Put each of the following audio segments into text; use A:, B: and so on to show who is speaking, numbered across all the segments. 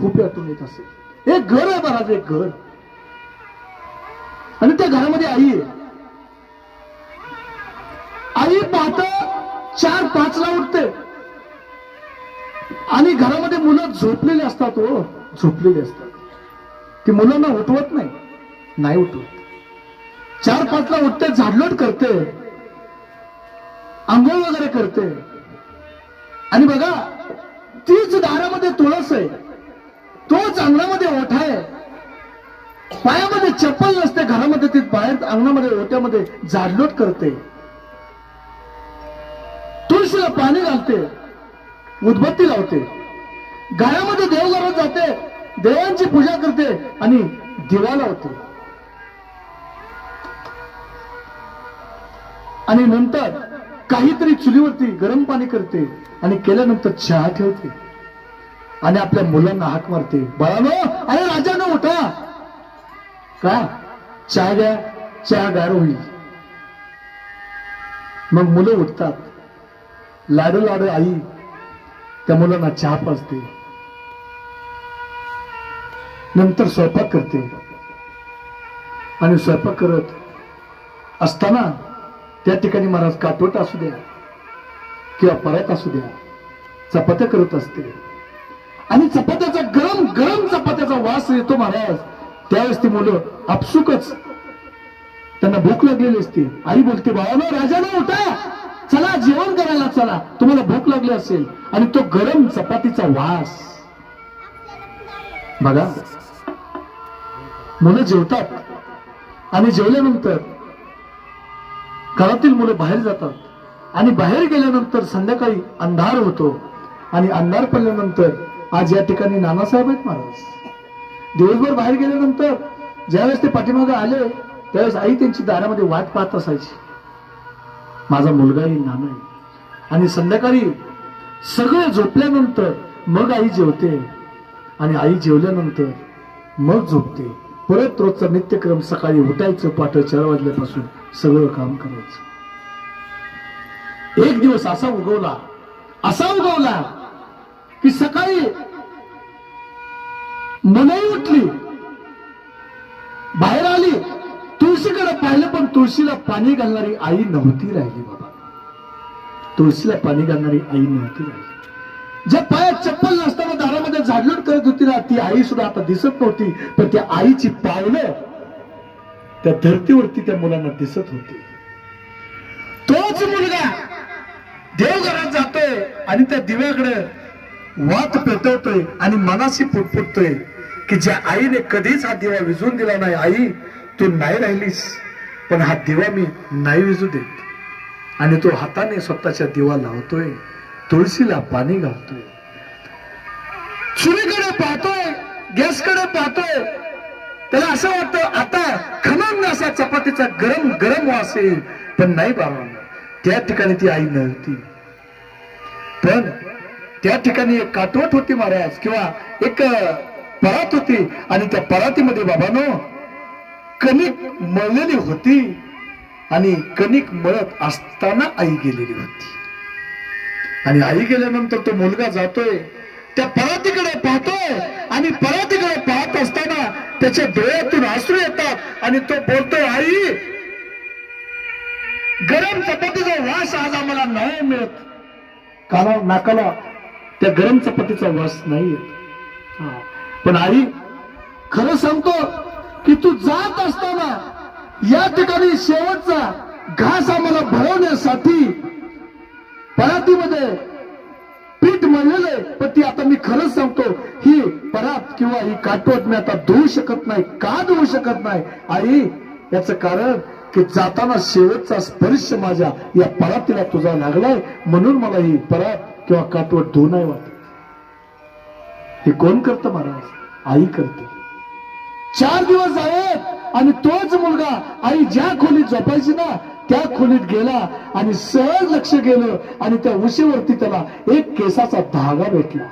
A: खूप आठवण येत असेल. एक घर आहे महाराज, एक घर, आणि त्या घरामध्ये आई आहे. आई पाहत 4-5 ला उठते आणि घरामध्ये मुलं झोपलेली असतात. हो, झोपलेली असतात. ती मुलांना उठवत नाही उठवत. 4-5 ला उठते, झाडलोट करते, आंघोळ वगैरे करते. आणि बघा, तीच दारामध्ये तुळस आहे, तोच अंगणामध्ये ओठा आहे, पायामध्ये चप्पल नसते, घरामध्ये ती बाहेर अंगणामध्ये ओट्यामध्ये झाडलोट करते, तुळशीला पाणी घालते, उदबत्ती लावते, गाण्यामध्ये देवघरात जाते, देवांची पूजा करते आणि दिवा लावते. आणि नंतर काहीतरी चुलीवरती गरम पाणी करते आणि केल्यानंतर चहा ठेवते आणि आपल्या मुलांना हाक मारते, बाळानो, अरे राजानो उठा, का चहा घ्या, चहा गार होईल. मग मुलं उठतात. लाड आई त्या मुलांना चहा पाजते, नंतर स्वयंपाक करते. आणि स्वयंपाक करत असताना त्या ठिकाणी महाराज काटवट असू द्या किंवा परात असू द्या, चपात्या करत असते. आणि चपात्याचा गरम गरम चपात्याचा वास येतो महाराज. त्यावेळेस ती मुलं आपसुकच, त्यांना भूक लागलेली असते. आई बोलते, बाळानो, राजानो उठा, चला जेवण करायला चला, तुम्हाला भूक लागली असेल. आणि तो गरम चपातीचा वास बघा. मुलं जेवतात आणि जेवल्यानंतर घरातील मुलं बाहेर जातात आणि बाहेर गेल्यानंतर संध्याकाळी अंधार होतो. आणि अंधार पडल्यानंतर आज या ठिकाणी नानासाहेब आहेत महाराज. दिवसभर बाहेर गेल्यानंतर ज्यावेळेस ते पाठीमागे आले त्यावेळेस आई त्यांची दारामध्ये वाट पाहत असायची, माझा मुलगा येईल, नाना येईल. आणि संध्याकाळी सगळे झोपल्यानंतर मग आई जेवते आणि आई जेवल्यानंतर मग झोपते. परत रोजचा नित्यक्रम, सकाळी उठायचं, पहाटे 4 वाजल्यापासून सगळं काम करायचं. एक दिवस असा उगवला की सकाळी मनई उठली, बाहेर आली, तुळशीकडे पाहिलं, पण तुळशीला पाणी घालणारी आई नव्हती राहिली. बाबा, तुळशीला पाणी घालणारी आई नव्हती राहिली. ज्या पायात चप्पल नसताना दारामध्ये झाडलोट करत होती ना, ती आई सुद्धा आता दिसत नव्हती. पण त्या आईची पावलं त्या धरतीवरती त्या मुलांना दिसत होती. तोच मुलगा देवघरात जातोय आणि त्या दिव्याकडे वात पेटवतोय आणि मनाशी पुटपुटतोय की ज्या आईने कधीच हा दिवा विझून दिला नाही, आई तू नाही राहिलीस, पण हा दिवा मी नाही विझू देत. आणि तो हाताने स्वतःच्या दिवा लावतोय, तुळशीला पाणी घालतोय, चुलीकडे पाहतोय, गॅसकडे पाहतोय. त्याला असं वाटतं आता खमंग असा चपातीचा गरम गरम वास येईल. पण नाही बाबा, त्या ठिकाणी ती आई नव्हती. पण त्या ठिकाणी एक काटवट होती महाराज, किंवा एक परात होती. आणि त्या परातीमध्ये बाबांनो कणिक मळलेली होती. आणि कणिक मळत असताना आई गेलेली होती. आणि आई गेल्यानंतर तो मुलगा जातोय, त्या परातीकडे पाहतोय आणि परातीकडे पाहत असताना त्याच्या डोळ्यातून अश्रू येतात आणि तो बोलतोय, आई गरम चपातीचा वास आज आम्हाला नाही मिळत. काला नाकाला त्या गरम चपातीचा वास नाही येत. पण आई, खरं सांगतो की तू जात असताना या ठिकाणी शेवटचा घास आम्हाला भरवण्यासाठी परातीमध्ये पीठ मळलेलं, पण ती आता मी खरंच सांगतो, ही परात किंवा ही काटवट मी आता धुवू शकत नाही. का धुवू शकत नाही आई? याचं कारण की जाताना शेवटचा स्पर्श माझ्या या परातीला तुझा लागलाय, म्हणून मला ही परात किंवा काटवट धुवू नाही वाटत. हे कोण करतं महाराज? आई करते. 4 दिवस आहेत आणि तोच मुलगा आई ज्या खोलीत झोपायची ना त्या खोलीत गेला आणि सहज लक्ष गेलं आणि त्या उशीवरती त्याला एक केसाचा धागा भेटला.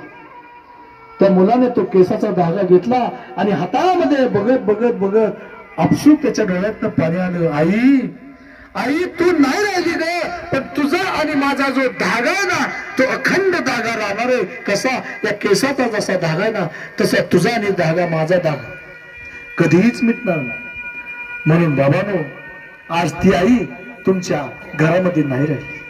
A: त्या मुलाने तो केसाचा धागा घेतला आणि हातामध्ये बघत बघत बघत आपसूक त्याच्या डोळ्यातनं पाणी आलं. आई आई तू नाही राहिली ग, पण तुझा आणि माझा जो धागा आहे ना तो अखंड धागा राहणार आहे. कसा या केसाचा जसा धागा आहे ना तसा तुझा आणि धागा माझा धागा कधीच मिटणार नाही. म्हणून बाबांनो आज ती आई तुमच्या घरामध्ये नाही राहिली.